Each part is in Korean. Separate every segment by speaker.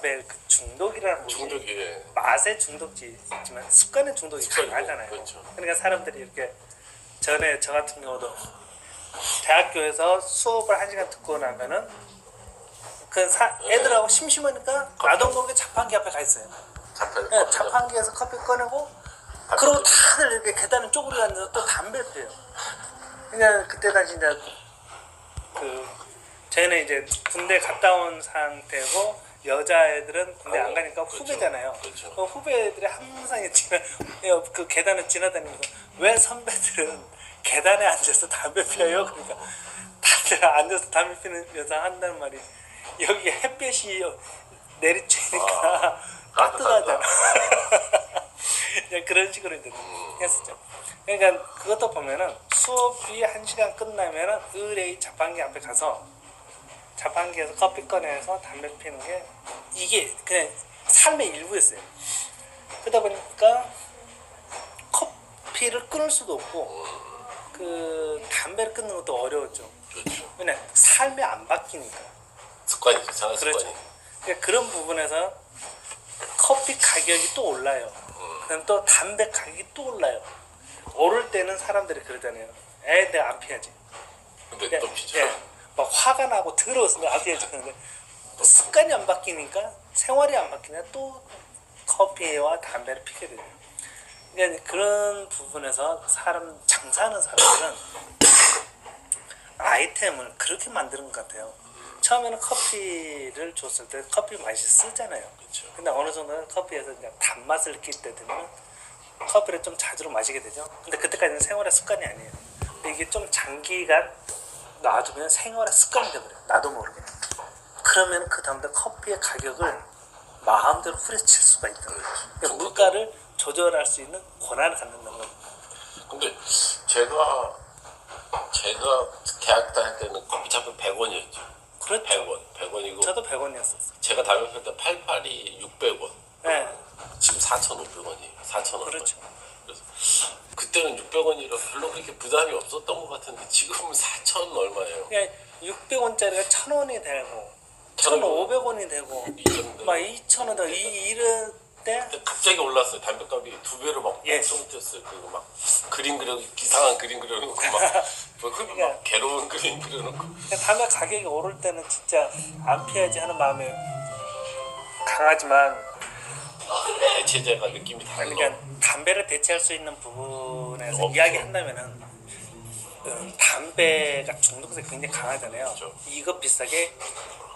Speaker 1: 카페 그 중독이라는
Speaker 2: 중독이
Speaker 1: 맛의 중독이지만 습관의 중독이 강하잖아요.
Speaker 2: 그렇죠.
Speaker 1: 그러니까 사람들이 이렇게 전에 저 같은 경우도 대학교에서 수업을 1시간 듣고 나면은 애들하고 심심하니까 나도 모르게 자판기 앞에 가 있어요. 자판기에서 커피 꺼내고 그러고 다들 이렇게 계단을 쪼그려 앉아서 또 담배를 피워요. 그러니까 그때 당시 이제 쟤는 이제 군대 갔다 온 상태고 여자애들은 군대 안 가니까 후배잖아요.
Speaker 2: 그렇죠.
Speaker 1: 후배들이 항상 그 계단을 지나다니면서 왜 선배들은 계단에 앉아서 담배 피워요? 그러니까 다들 앉아서 담배 피우면서 한다는 말이 여기 햇볕이 내리쬐니까 따뜻하잖아. 그런 식으로 이제 했었죠. 그러니까 그것도 보면은 수업이 1시간 끝나면은 의뢰의 자판기 앞에 가서 자판기에서 커피 꺼내서 담배 피우는 게 이게 그냥 삶의 일부였어요. 그러다 보니까 커피를 끊을 수도 없고 그 담배를 끊는 것도 어려웠죠.
Speaker 2: 그렇죠.
Speaker 1: 그냥 삶이 안 바뀌니까.
Speaker 2: 습관이죠. 습관이.
Speaker 1: 그렇죠. 그러니까 그런 부분에서 커피 가격이 또 올라요. 그다음 또 담배 가격이 또 올라요. 오를 때는 사람들이 그러잖아요. 내가 안 피하지.
Speaker 2: 근데 또 피죠.
Speaker 1: 막 화가 나고 더러워서 안 피하지. 근데 습관이 안 바뀌니까 생활이 안 바뀌니까 또 커피와 담배를 피게 되죠. 그러니까 그런 부분에서 장사하는 사람들은 아이템을 그렇게 만드는 것 같아요. 처음에는 커피를 줬을 때 커피 맛이 쓰잖아요.
Speaker 2: 그렇죠.
Speaker 1: 근데 어느 정도는 커피에서 그냥 단맛을 느낄 때 되면 커피를 좀 자주 마시게 되죠. 근데 그때까지는 생활의 습관이 아니에요. 근데 이게 좀 장기간 놔두면 생활의 습관이 되버려요. 나도 모르게. 그러면 그 다음부터 커피의 가격을 마음대로 후려칠 수가 있다. 그러니까 물가를 조절할 수 있는 권한을 갖는다는 거예요.
Speaker 2: 근데 제가 대학 다닐 때는 커피차표 100원이었죠.
Speaker 1: 그렇죠.
Speaker 2: 100원이고
Speaker 1: 저도 100원이었었어요.
Speaker 2: 제가 담배 필 때 88이 600원.
Speaker 1: 네.
Speaker 2: 지금 4,500원이에요. 4,000원.
Speaker 1: 그렇죠.
Speaker 2: 그래서 그때는 600원이라 별로 그렇게 부담이 없었던 것 같은데 지금은 4,000 얼마예요?
Speaker 1: 그냥 600원짜리가 1,000원이 되고 1,500원이 되고 막 2,000원 되고 이럴 때
Speaker 2: 갑자기 올랐어요. 담배값이 2배로 막
Speaker 1: 예.
Speaker 2: 엄청 뛰었어요. 그리고 막 그림 그려 이상한 그림 그려놓고 막 흡입 막 괴로운 그림 그려놓고
Speaker 1: 담배 가격이 오를 때는 진짜 안 피해야지 하는 마음이 강하지만
Speaker 2: 대체제가 느낌이 달라.
Speaker 1: 그러니까 담배를 대체할 수 있는 부분에서 이야기한다면은 담배가 중독성이 굉장히 강하잖아요.
Speaker 2: 그렇죠.
Speaker 1: 이거 비슷하게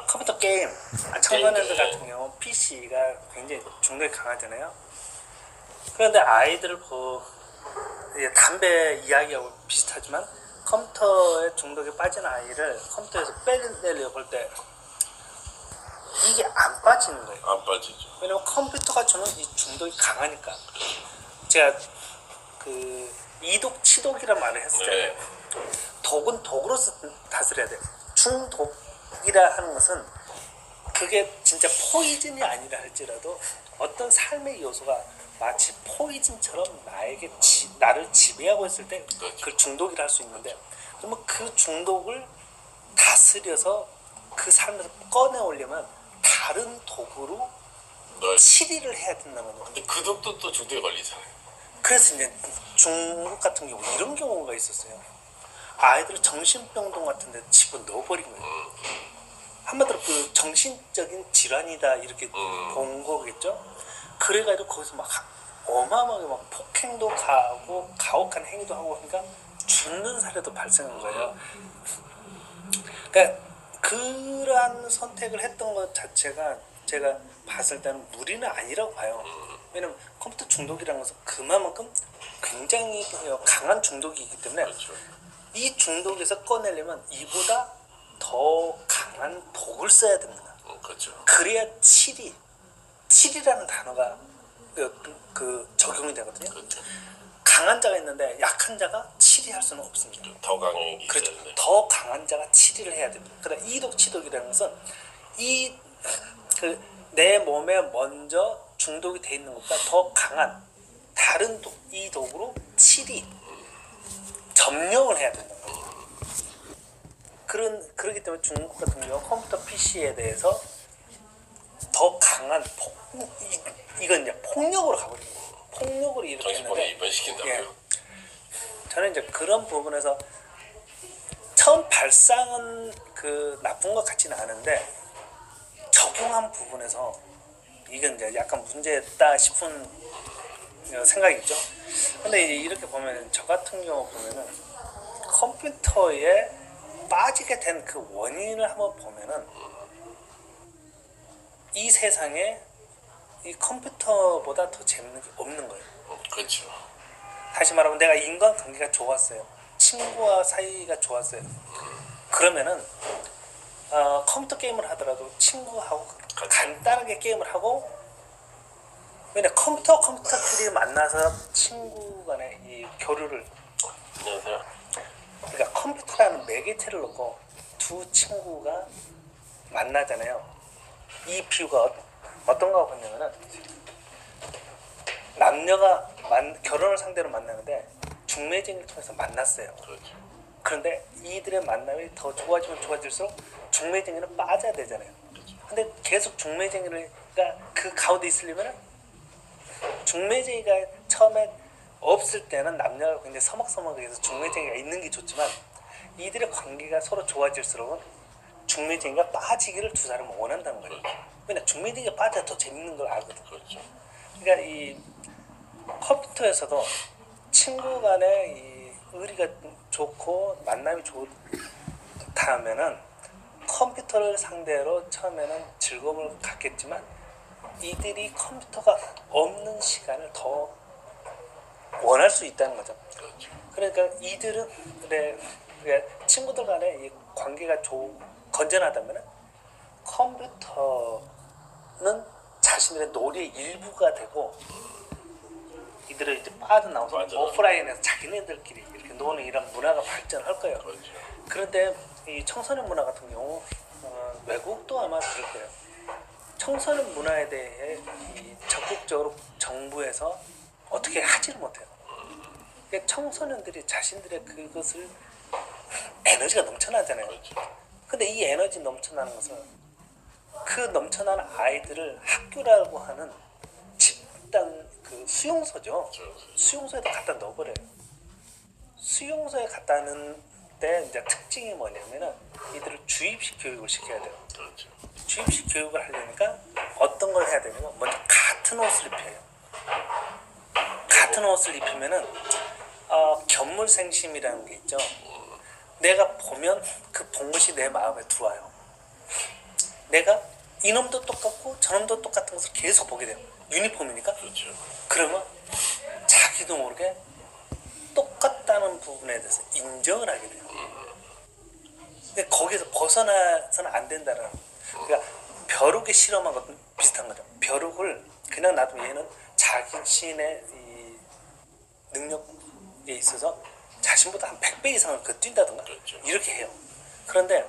Speaker 1: 컴퓨터 게임 청소년들 같은 경우 PC가 굉장히 중독이 강하잖아요. 그런데 아이들을 담배 이야기하고 비슷하지만 컴퓨터에 중독에 빠진 아이를 컴퓨터에서 빼내려고 볼 때 이게 안 빠지는 거예요.
Speaker 2: 안 빠지죠.
Speaker 1: 왜냐면 컴퓨터가 주는 이 중독이 강하니까. 제가 그 이독 치독이란 말을 했었잖아요.
Speaker 2: 네.
Speaker 1: 독은 독으로서 다스려야 돼요. 중독이라 하는 것은 그게 진짜 포이즌이 아니라 할지라도 어떤 삶의 요소가 마치 포이즌처럼 나를 지배하고 있을 때 그걸 중독이라 할 수 있는데, 그러면 그 중독을 다스려서 그 삶에서 꺼내오려면 다른 독으로 치리를 해야 된다는 거죠.
Speaker 2: 근데 그 독도 또 중독에 걸리잖아요.
Speaker 1: 그래서 이제 중국 같은 경우 이런 경우가 있었어요. 아이들을 정신병동 같은 데 집어넣어버린 거예요. 한마디로 그 정신적인 질환이다 이렇게 본 거겠죠. 그래가지고 거기서 막 어마어마하게 막 폭행도 가고 가혹한 행위도 하고 하니까 죽는 사례도 발생한 거예요. 그러니까 그러한 선택을 했던 것 자체가 제가 봤을 때는 무리는 아니라고 봐요. 왜냐면 컴퓨터 중독이라는 것은 그만큼 굉장히 강한 중독이기 때문에
Speaker 2: 그렇죠.
Speaker 1: 이 중독에서 꺼내려면 이보다 더 강한 독을 써야 됩니다.
Speaker 2: 그렇죠.
Speaker 1: 그래야 칠이라는 단어가 적용이 되거든요.
Speaker 2: 그렇죠.
Speaker 1: 강한 자가 있는데 약한 자가 치리할 수는 없습니다.
Speaker 2: 더 강하게
Speaker 1: 그렇죠.
Speaker 2: 있어야
Speaker 1: 더 강한 자가 치리를 해야 됩니다. 그러나 이독, 치독이라는 것은 내 몸에 먼저 중독이 돼 있는 것보다 더 강한 다른 독, 이 독으로 점령을 해야 된다. 그러기 때문에 중국 같은 경우 컴퓨터 PC에 대해서 더 강한 강한 이건 이제 폭력으로 가버린 거예요. 폭력으로 이렇게
Speaker 2: 정신병에
Speaker 1: 했는데
Speaker 2: 입원시킨다고요?
Speaker 1: 예. 저는 이제 그런 부분에서 처음 발상은 그 나쁜 것 같지는 않은데 적용한 부분에서 이건 이제 약간 문제다 싶은 생각이죠. 근데 이제 이렇게 보면 저 같은 경우 보면은 컴퓨터에 빠지게 된 그 원인을 한번 보면은 이 세상에 이 컴퓨터보다 더 재밌는 게 없는 거예요.
Speaker 2: 그렇죠.
Speaker 1: 다시 말하면 내가 인간관계가 좋았어요. 친구와 사이가 좋았어요. 그러면은 컴퓨터 게임을 하더라도 친구하고 간단하게 게임을 하고 왜냐 컴퓨터끼리 만나서 친구 간의 이 교류를
Speaker 2: 안녕하세요.
Speaker 1: 그러니까 컴퓨터라는 매개체를 놓고 두 친구가 만나잖아요. 이 비유가 어떤가 보냐면은 남녀가 결혼을 상대로 만나는데 중매쟁이를 통해서 만났어요.
Speaker 2: 그렇죠.
Speaker 1: 그런데 이들의 만남이 더 좋아지면 좋아질수록 중매쟁이는 빠져야 되잖아요. 근데 계속 중매쟁이가 그 가운데 있으려면 중매쟁이가 처음에 없을 때는 남녀가 굉장히 서먹서먹해서 중매쟁이가 있는 게 좋지만 이들의 관계가 서로 좋아질수록은 중매쟁이가 빠지기를 두 사람은 원한다는 거예요. 왜냐 중매쟁이가 빠져야 더 재밌는 걸 알거든.
Speaker 2: 그렇죠.
Speaker 1: 그러니까 이 컴퓨터에서도 친구 간의 이 의리가 좋고 만남이 좋다면은 컴퓨터를 상대로 처음에는 즐거움을 갖겠지만 이들이 컴퓨터가 없는 시간을 더 원할 수 있다는 거죠.
Speaker 2: 그렇죠.
Speaker 1: 그러니까 이들은 그러니까 친구들 간의 이 관계가 건전하다면 컴퓨터는 자신들의 놀이의 일부가 되고 이들을 이제 빠져나와서 오프라인에서 자기네들끼리 이렇게 노는 이런 문화가 발전할 거예요.
Speaker 2: 그렇죠.
Speaker 1: 그런데 이 청소년 문화 같은 경우 외국도 아마 그럴 거예요. 청소년 문화에 대해 이 적극적으로 정부에서 어떻게 하지를 못해요. 그러니까 청소년들이 자신들의 그것을 에너지가 넘쳐나잖아요.
Speaker 2: 그렇죠.
Speaker 1: 근데 이 에너지 넘쳐나는 것은 그 넘쳐나는 아이들을 학교라고 하는 집단 그 수용소죠. 수용소에다 갖다 넣어버려요. 수용소에 갖다 넣는데 이제 특징이 뭐냐면은 이들을 주입식 교육을 시켜야 돼요.
Speaker 2: 그렇죠.
Speaker 1: 주입식 교육을 하려니까 어떤 걸 해야 되냐면 먼저 같은 옷을 입혀요. 같은 옷을 입히면은 견물생심이라는 게 있죠. 내가 보면 그 본 것이 내 마음에 들어와요. 내가 이놈도 똑같고 저놈도 똑같은 것을 계속 보게 돼요. 유니폼이니까.
Speaker 2: 그렇죠.
Speaker 1: 그러면 자기도 모르게 똑같다는 부분에 대해서 인정을 하게 돼요. 근데 거기서 벗어나서는 안 된다는. 그러니까 벼룩의 실험한 것도 비슷한 거죠. 벼룩을 그냥 놔두면 얘는 자신의 이 능력에 있어서 자신보다 한 100배 이상을 뛴다든가
Speaker 2: 그렇죠.
Speaker 1: 이렇게 해요. 그런데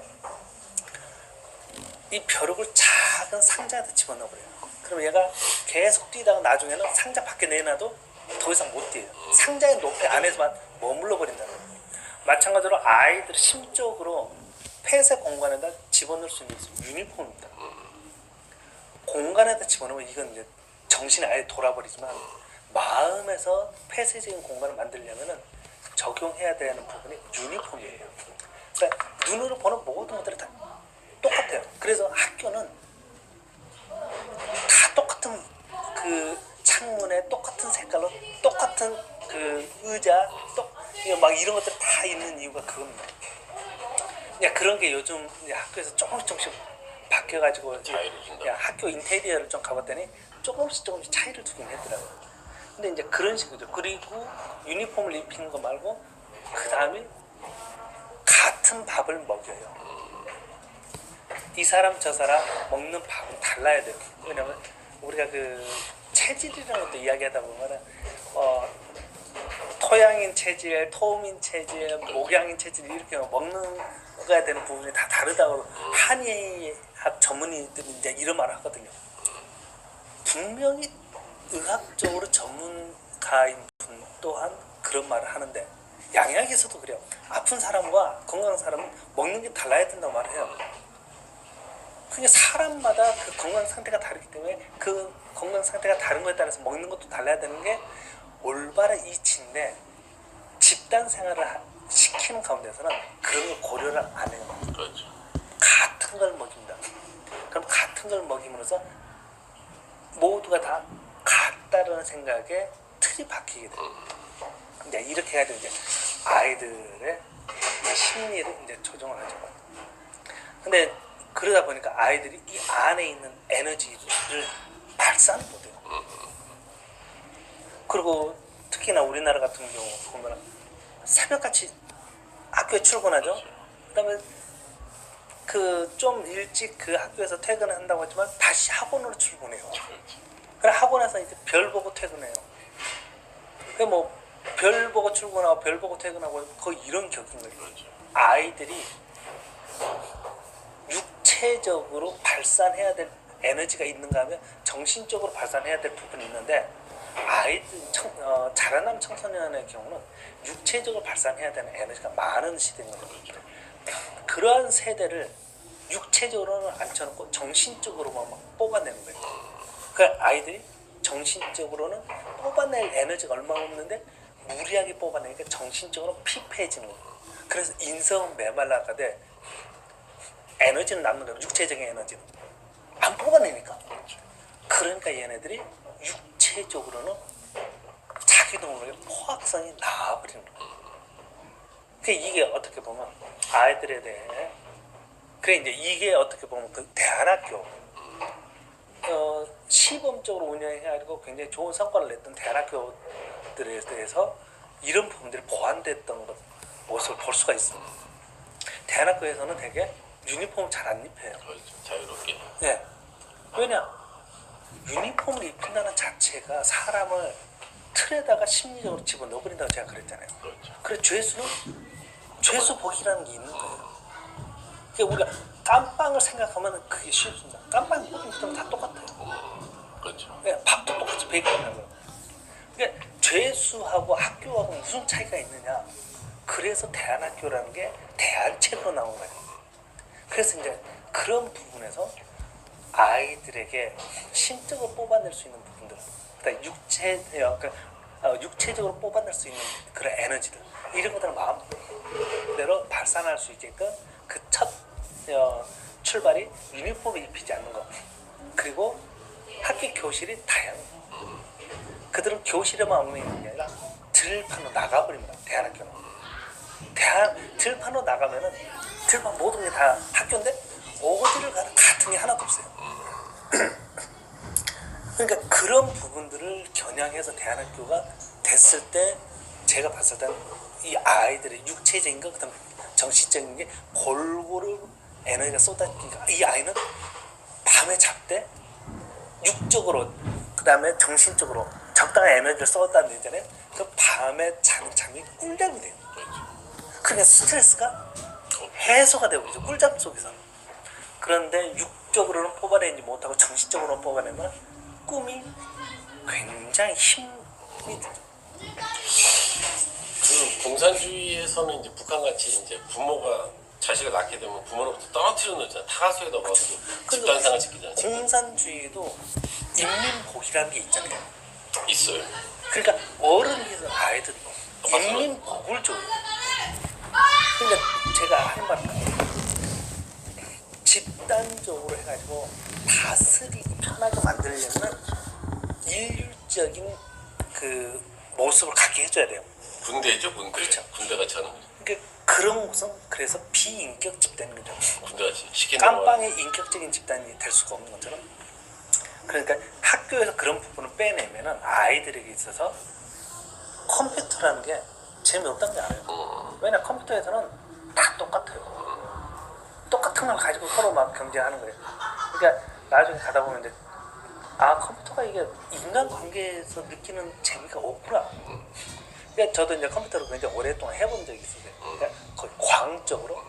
Speaker 1: 이 벼룩을 작은 상자에다 집어넣어버려요. 그럼 얘가 계속 뛰다가 나중에는 상자 밖에 내놔도 더 이상 못 뛰어요. 상자의 높이 안에서만 머물러 버린다는 거예요. 마찬가지로 아이들 심적으로 폐쇄 공간에다 집어넣을 수 있는 것은 유니폼입니다. 공간에다 집어넣으면 이건 이제 정신이 아예 돌아버리지만 마음에서 폐쇄적인 공간을 만들려면은 적용해야 되는 부분이 유니폼이에요. 그러니까 눈으로 보는 모든 것들이 다 똑같아요. 그래서 학교는 다 똑같은 그 창문에 똑같은 색깔로 똑같은 그 의자 막 이런 것들 다 있는 이유가 그겁니다. 그냥 그런 게 요즘 이제 학교에서 조금씩 바뀌어가지고 학교 인테리어를 좀 가봤더니 조금씩 차이를 두긴 했더라고요. 근데 이제 그런 식이죠. 그리고 유니폼을 입히는 거 말고 그 다음에 같은 밥을 먹여요. 이 사람 저 사람 먹는 밥은 달라야 돼요. 왜냐면 우리가 그 체질이라는 것도 이야기하다 보면은 토양인 체질, 토음인 체질, 목양인 체질 이렇게 먹는 거야 되는 부분이 다 다르다고 한의학 전문의들이 이제 이런 말을 하거든요. 분명히 의학적으로 전문가인 분 또한 그런 말을 하는데 양약에서도 그래요. 아픈 사람과 건강한 사람은 먹는 게 달라야 된다고 말해요. 그게 사람마다 그 건강 상태가 다르기 때문에 그 건강 상태가 다른 거에 따라서 먹는 것도 달라야 되는 게 올바른 이치인데 집단 생활을 시키는 가운데서는 그런 걸 고려를 안 해요.
Speaker 2: 그렇죠.
Speaker 1: 같은 걸 먹입니다. 그럼 같은 걸 먹임으로써 모두가 다 같다는 생각에 틀이 박히게 돼요. 이제 이렇게 해가지고 이제 아이들의 이 심리를 이제 조정을 하죠. 근데 그러다 보니까 아이들이 이 안에 있는 에너지를 발산을 못해요. 그리고 특히나 우리나라 같은 경우 보면 새벽같이 학교에 출근하죠. 그다음에 그 좀 일찍 그 학교에서 퇴근을 한다고 했지만 다시 학원으로 출근해요. 그래 학원에서 이제 별 보고 퇴근해요. 그 뭐 별 보고 출근하고 별 보고 퇴근하고 거의 이런 격인 거예요. 아이들이 육체적으로 발산해야 될 에너지가 있는가 하면 정신적으로 발산해야 될 부분이 있는데 아이들 자라나는 청소년의 경우는 육체적으로 발산해야 되는 에너지가 많은 시대인 거죠. 그러한 세대를 육체적으로는 앉혀놓고 정신적으로만 막 뽑아내는 거예요. 그 아이들이 정신적으로는 뽑아낼 에너지가 얼마 없는데 무리하게 뽑아내니까 정신적으로 피폐해지는 거예요. 그래서 인성은 메말라가되 에너지는 남는 거예요. 육체적인 에너지는 안 뽑아내니까. 그러니까 얘네들이 육체적으로는 자기 동물의 포악성이 나와버리는 거예요. 그러니까 이게 어떻게 보면 아이들에 대해 그래 이제 이게 어떻게 보면 그 대안학교 시범적으로 운영해가지고 굉장히 좋은 성과를 냈던 대안학교들에 대해서 이런 부분들이 보완됐던 모습을 볼 수가 있습니다. 대안학교에서는 되게 유니폼 잘 안 입혀요.
Speaker 2: 자유롭게.
Speaker 1: 네. 왜냐? 유니폼을 입힌다는 자체가 사람을 틀에다가 심리적으로 집어넣어버린다고 제가 그랬잖아요.
Speaker 2: 그렇죠.
Speaker 1: 그래 죄수는 죄수복이라는 게 있는 거예요. 그러니까 우리가 깜빵을 생각하면 그게 쉽습니다. 깜빵 입으면 다 똑같아요.
Speaker 2: 그렇죠.
Speaker 1: 네, 밥도 똑같이 배기하고요. 그러니까 죄수하고 학교하고 무슨 차이가 있느냐? 그래서 대안학교라는 게 대안책으로 나온 거예요. 그래서 이제 그런 부분에서 아이들에게 심적으로 뽑아낼 수 있는 부분들, 그다음 육체적으로 뽑아낼 수 있는 그런 에너지들, 이런 것들을 마음대로 발산할 수 있게끔 그 첫 출발이 유니폼을 입히지 않는 것, 그리고 학교 교실이 다양해요. 그들은 교실에만 얽매이는 게 아니라 들판으로 나가버립니다. 대안학교는. 들판으로 나가면은 들판 모든 게 다 학교인데 어디를 가도 같은 게 하나도 없어요. 그러니까 그런 부분들을 겨냥해서 대안학교가 됐을 때 제가 봤을 때는 이 아이들의 육체적인 것, 그다음 정신적인 게 골고루 에너지가 쏟아지니까 이 아이는 밤에 잘 때 육적으로 그다음에 정신적으로 적당한 에너지를 쏟아내잖아요. 그 밤에 자는 잠이 꿀잠이 돼요. 그러니까 스트레스가 해소가 되고 있죠. 꿀잠 속에서는. 그런데 육적으로는 뽑아내지 못하고 정신적으로 뽑아내면 꿈이 굉장히 힘이 들죠.
Speaker 2: 그 공산주의에서는 이제 북한같이 이제 부모가 자식을 낳게 되면 부모로부터 떨어뜨려 놓잖아. 타가수에 넣어서 집단상을 지키잖아.
Speaker 1: 공산주의도 인민복이라는 게 있잖아요.
Speaker 2: 있어요.
Speaker 1: 그러니까 어른이든 아이든 인민복을 줘요. 그러니까 제가 하는 말은 집단적으로 해가지고 다스리기 편하게 만들려면 인륜적인 그 모습을 갖게 해줘야 돼요.
Speaker 2: 군대죠, 군대.
Speaker 1: 그렇죠.
Speaker 2: 군대같이 하는 거죠.
Speaker 1: 그러니까 그런 것은 그래서 비인격 집단인 거죠.
Speaker 2: 군대같이 시키는
Speaker 1: 깜빵의 인격적인 집단이 될 수가 없는 것처럼. 그러니까 학교에서 그런 부분을 빼내면은 아이들에게 있어서 컴퓨터라는 게 재미없다는 게 알아요. 왜냐 컴퓨터에서는 다 똑같아요. 똑같은 걸 가지고 서로 막 경쟁하는 거예요. 그러니까 나중에 가다 보면 이제 컴퓨터가 이게 인간관계에서 느끼는 재미가 없구나. 그러니까 저도 이제 컴퓨터를 굉장히 오랫동안 해본 적이 있어요. 그러니까 거의 광적으로.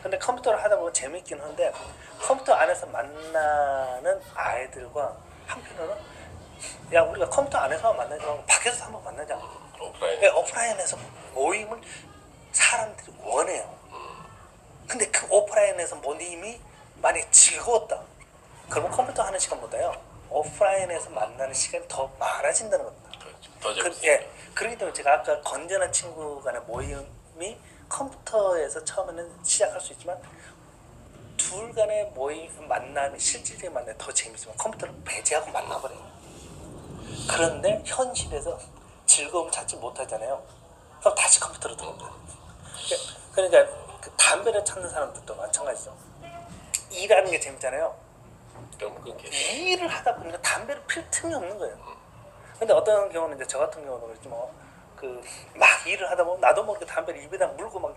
Speaker 1: 근데 컴퓨터를 하다 보면 재밌긴 한데 컴퓨터 안에서 만나는 아이들과 한편으로는 야 우리가 컴퓨터 안에서만 만나지 말고 밖에서 한번 만나자.
Speaker 2: 오프라인.
Speaker 1: 네, 오프라인에서 모임을 사람들이 원해요. 근데 그 오프라인에서 모임이 만약에 즐거웠다. 그러면 컴퓨터 하는 시간보다요 오프라인에서 만나는 시간이 더 많아진다는 겁니다.
Speaker 2: 그렇죠. 더
Speaker 1: 그,
Speaker 2: 재밌어요.
Speaker 1: 예, 그렇기 때문에 제가 아까 건전한 친구 간의 모임이 컴퓨터에서 처음에는 시작할 수 있지만 둘 간의 모임 만남이 실질적인 만남이 더 재밌으면 컴퓨터를 배제하고 만나버려요. 그런데 현실에서 즐거움을 찾지 못하잖아요. 그럼 다시 컴퓨터로 들어옵니다. 그러니까 그 담배를 찾는 사람들도 마찬가지죠. 일하는 게 재밌잖아요.
Speaker 2: 그럼 그게
Speaker 1: 일을 하다 보니까 담배를 필 틈이 없는 거예요. 근데 어떤 경우는 이제 저 같은 경우는 그렇지 뭐 그 막 일을 하다 보면 나도 모르게 담배를 입에다 물고 막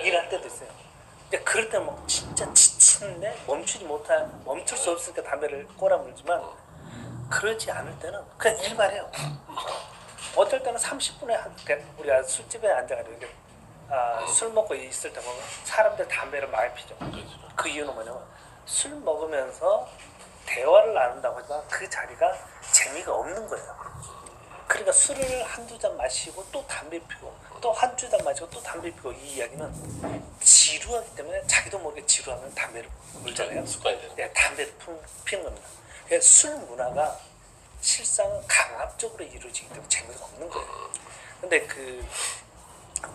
Speaker 1: 일할 때도 있어요. 근데 그럴 때 뭐 진짜 지치는데 멈출 수 없으니까 담배를 꼬라 물지만 그러지 않을 때는 그냥 일만 해요. 어떨 때는 30분에 우리가 술집에 앉아가지고 술 먹고 있을 때 보면 사람들 담배를 많이 피죠.
Speaker 2: 그렇죠.
Speaker 1: 그 이유는 뭐냐면 술 먹으면서 대화를 나눈다고 하지만 그 자리가 재미가 없는 거예요. 그러니까 술을 한두 잔 마시고 또 담배 피고 또 한두 잔 마시고 또 담배 피고 이 이야기는 지루하기 때문에 자기도 모르게 지루하면 담배를 물잖아요.
Speaker 2: 습관이 되는
Speaker 1: 네, 담배를 피는 겁니다. 그러니까 술 문화가 실상은 강압적으로 이루어지기 때문에 재미가 없는 거예요. 근데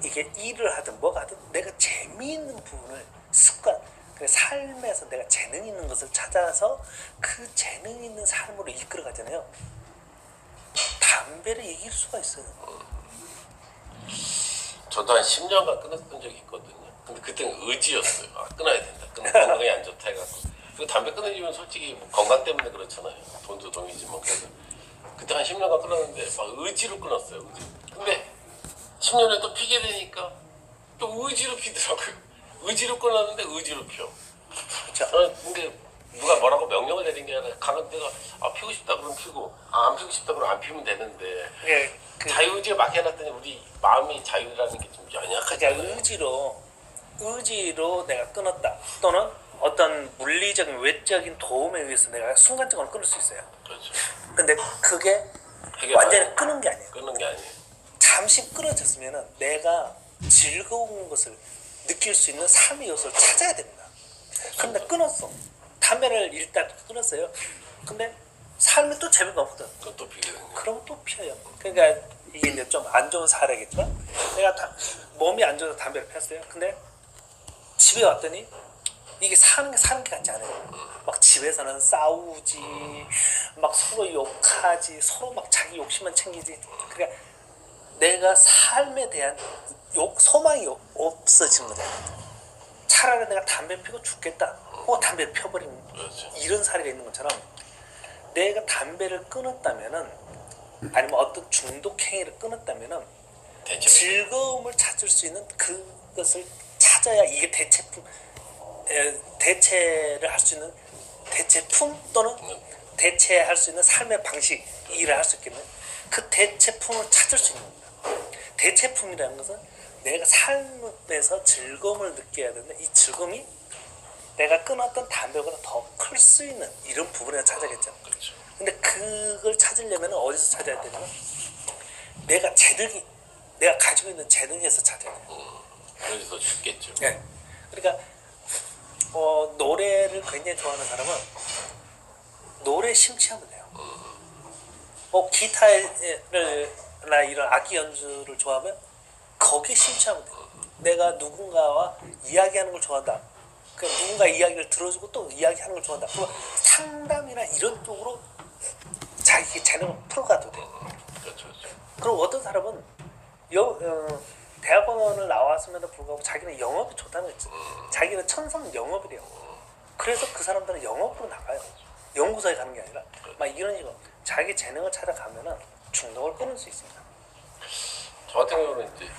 Speaker 1: 이게 일을 하든 뭐가 하든 내가 재미있는 부분을 습관, 그 삶에서 내가 재능 있는 것을 찾아서 그 재능 있는 삶으로 이끌어 가잖아요. 담배를 이길 수가 있어요.
Speaker 2: 저도 한 10년간 끊었던 적이 있거든요. 근데 그때는 의지였어요. 끊어야 된다. 건강이 안 좋다 해갖고. 그리고 담배 끊는 이유는 솔직히 뭐 건강 때문에 그렇잖아요. 돈도 돈이지 뭐. 그래서 그때 한 10년간 끊었는데 막 의지로 끊었어요. 근데 10년에 또 피게 되니까 또 의지로 피더라고요. 의지로 끊었는데 의지로 피워.
Speaker 1: 그렇죠.
Speaker 2: 근데 누가 뭐라고 명령을 내린 게 아니라 강한 내가 피고 싶다 그러면 피고 안 피고 싶다 그러면 안 피면 되는데
Speaker 1: 예,
Speaker 2: 자유의지에 맡겨놨더니 우리 마음이 자유라는 게 좀 연약하잖아요.
Speaker 1: 그러니까 의지로 내가 끊었다 또는 어떤 물리적인 외적인 도움에 의해서 내가 순간적으로 끊을 수 있어요.
Speaker 2: 그렇죠.
Speaker 1: 근데 그게
Speaker 2: 해결
Speaker 1: 완전히
Speaker 2: 안
Speaker 1: 끊은 게 아니에요.
Speaker 2: 끊는 게 아니에요.
Speaker 1: 잠시 끊어졌으면 내가 즐거운 것을 느낄 수 있는 삶의 요소를 찾아야 됩니다. 근데 끊었어. 담배를 일단 끊었어요. 근데 삶에 또 재미가 없거든.
Speaker 2: 그것도 피게 되는 거예요.
Speaker 1: 그러면 또 피해요. 그러니까 이게 이제 좀 안 좋은 사례겠지만 내가 몸이 안 좋아서 담배를 폈어요. 근데 집에 왔더니 이게 사는 게 같지 않아요. 막 집에서는 싸우지, 막 서로 욕하지, 서로 막 자기 욕심만 챙기지. 그러니까 내가 삶에 대한 소망이 없어지는 거잖아요. 차라리 내가 담배 피고 죽겠다. 담배를 펴버리는
Speaker 2: 그렇죠.
Speaker 1: 이런 사례가 있는 것처럼 내가 담배를 끊었다면은 아니면 어떤 중독 행위를 끊었다면은 즐거움을 찾을 수 있는 그것을 찾아야 이게 대체를 할 수 있는 대체품 또는 대체할 수 있는 삶의 방식 일을 할 수 있겠네. 그 대체품을 찾을 수 있는 겁니다. 대체품이라는 것은 내가 삶에서 즐거움을 느껴야 되는데 이 즐거움이 내가 끊었던 담배보다 더 클 수 있는 이런 부분을 찾아야겠죠.
Speaker 2: 그렇죠.
Speaker 1: 근데 그걸 찾으려면 어디서 찾아야 되냐면 내가 가지고 있는 재능에서 찾아야 돼요.
Speaker 2: 그래서 더 쉽겠죠.
Speaker 1: 네. 그러니까 노래를 굉장히 좋아하는 사람은 노래에 심취하면 돼요. 기타나 이런 악기 연주를 좋아하면 거기에 심취하면 돼요. 내가 누군가와 이야기하는 걸 좋아한다. 누군가 이야기를 들어주고 또 이야기하는 걸 좋아한다. 그리고 상담이나 이런 쪽으로 자기 재능을 풀어가도 돼.
Speaker 2: 그렇죠.
Speaker 1: 그리고 어떤 사람은 대학원을 나왔음에도 불구하고 자기는 영업이 좋다는 거지. 자기는 천성 영업이래요. 그래서 그 사람들은 영업으로 나가요. 연구소에 가는 게 아니라 막 이런 식으로 자기 재능을 찾아가면은 중독을 끊을 수 있습니다.
Speaker 2: 저 같은 경우는 이제